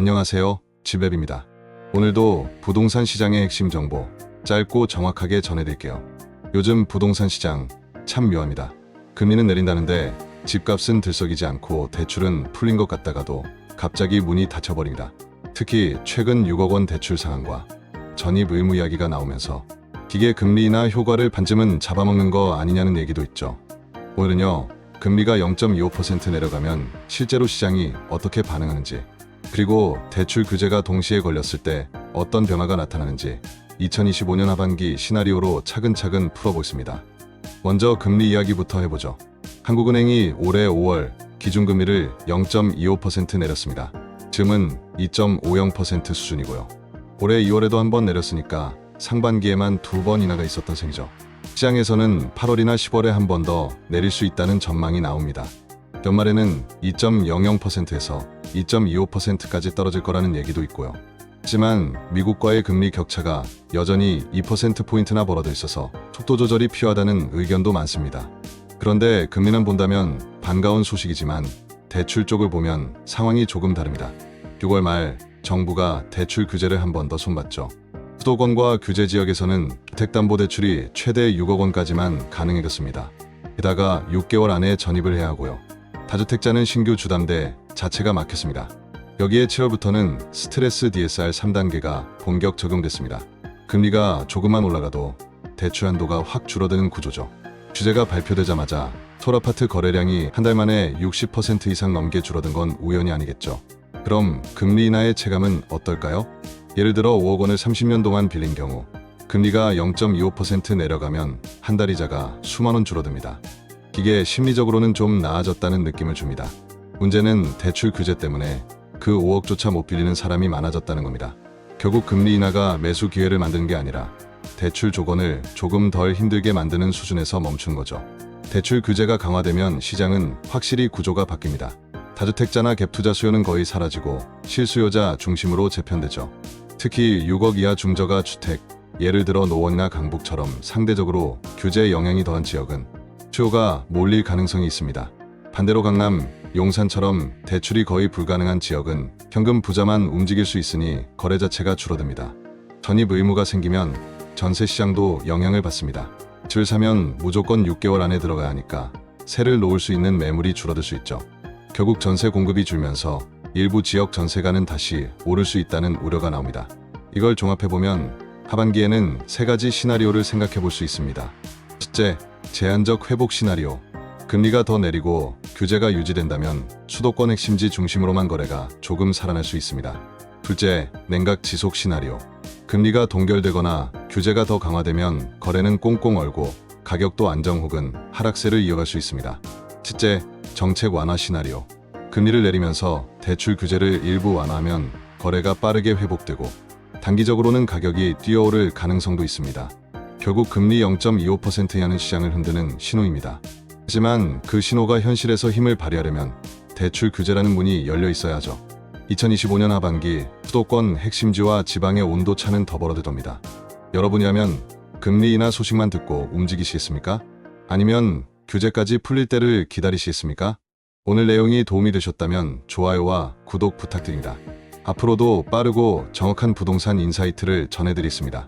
안녕하세요. 지베입니다. 오늘도 부동산 시장의 핵심 정보 짧고 정확하게 전해드릴게요. 요즘 부동산 시장 참 묘합니다. 금리는 내린다는데 집값은 들썩이지 않고 대출은 풀린 것 같다가도 갑자기 문이 닫혀버립니다. 특히 최근 6억 원 대출 상한과 전입 의무 이야기가 나오면서 기계 금리나 효과를 반쯤은 잡아먹는 거 아니냐는 얘기도 있죠. 오늘은요, 금리가 0.25% 내려가면 실제로 시장이 어떻게 반응하는지, 그리고 대출 규제가 동시에 걸렸을 때 어떤 변화가 나타나는지 2025년 하반기 시나리오로 차근차근 풀어보겠습니다. 먼저 금리 이야기부터 해보죠. 한국은행이 올해 5월 기준금리를 0.25% 내렸습니다. 즈음은 2.50% 수준이고요. 올해 2월에도 한 번 내렸으니까 상반기에만 2번 인하가 있었던 셈이죠. 시장에서는 8월이나 10월에 한 번 더 내릴 수 있다는 전망이 나옵니다. 연말에는 2.00%에서 2.25%까지 떨어질 거라는 얘기도 있고요. 하지만 미국과의 금리 격차가 여전히 2%포인트나 벌어져 있어서 속도 조절이 필요하다는 의견도 많습니다. 그런데 금리만 본다면 반가운 소식이지만 대출 쪽을 보면 상황이 조금 다릅니다. 6월 말 정부가 대출 규제를 한 번 더 손봤죠. 수도권과 규제 지역에서는 주택담보대출이 최대 6억 원까지만 가능해졌습니다. 게다가 6개월 안에 전입을 해야 하고요. 다주택자는 신규 주담대 자체가 막혔습니다. 여기에 7월부터는 스트레스 DSR 3단계가 본격 적용됐습니다. 금리가 조금만 올라가도 대출 한도가 확 줄어드는 구조죠. 규제가 발표되자마자 솔아파트 거래량이 한 달 만에 60% 이상 넘게 줄어든 건 우연이 아니겠죠. 그럼 금리 인하의 체감은 어떨까요? 예를 들어 5억 원을 30년 동안 빌린 경우 금리가 0.25% 내려가면 한 달 이자가 수만 원 줄어듭니다. 이게 심리적으로는 좀 나아졌다는 느낌을 줍니다. 문제는 대출 규제 때문에 그 5억조차 못 빌리는 사람이 많아졌다는 겁니다. 결국 금리 인하가 매수 기회를 만드는 게 아니라 대출 조건을 조금 덜 힘들게 만드는 수준에서 멈춘 거죠. 대출 규제가 강화되면 시장은 확실히 구조가 바뀝니다. 다주택자나 갭투자 수요는 거의 사라지고 실수요자 중심으로 재편되죠. 특히 6억 이하 중저가 주택, 예를 들어 노원이나 강북처럼 상대적으로 규제 영향이 더한 지역은 수요가 몰릴 가능성이 있습니다. 반대로 강남, 용산처럼 대출이 거의 불가능한 지역은 현금 부자만 움직일 수 있으니 거래 자체가 줄어듭니다. 전입 의무가 생기면 전세 시장도 영향을 받습니다. 집을 사면 무조건 6개월 안에 들어가야 하니까 세를 놓을 수 있는 매물이 줄어들 수 있죠. 결국 전세 공급이 줄면서 일부 지역 전세가는 다시 오를 수 있다는 우려가 나옵니다. 이걸 종합해보면 하반기에는 세 가지 시나리오를 생각해 볼 수 있습니다. 첫째, 제한적 회복 시나리오. 금리가 더 내리고 규제가 유지된다면 수도권 핵심지 중심으로만 거래가 조금 살아날 수 있습니다. 둘째, 냉각 지속 시나리오. 금리가 동결되거나 규제가 더 강화되면 거래는 꽁꽁 얼고 가격도 안정 혹은 하락세를 이어갈 수 있습니다. 셋째, 정책 완화 시나리오. 금리를 내리면서 대출 규제를 일부 완화하면 거래가 빠르게 회복되고 단기적으로는 가격이 뛰어오를 가능성도 있습니다. 결국 금리 0.25% 이하는 시장을 흔드는 신호입니다. 하지만 그 신호가 현실에서 힘을 발휘하려면 대출 규제라는 문이 열려 있어야 하죠. 2025년 하반기 수도권 핵심지와 지방의 온도차는 더 벌어질 겁니다. 여러분이라면 금리 인하 소식만 듣고 움직이시겠습니까? 아니면 규제까지 풀릴 때를 기다리시겠습니까? 오늘 내용이 도움이 되셨다면 좋아요와 구독 부탁드립니다. 앞으로도 빠르고 정확한 부동산 인사이트를 전해드리겠습니다.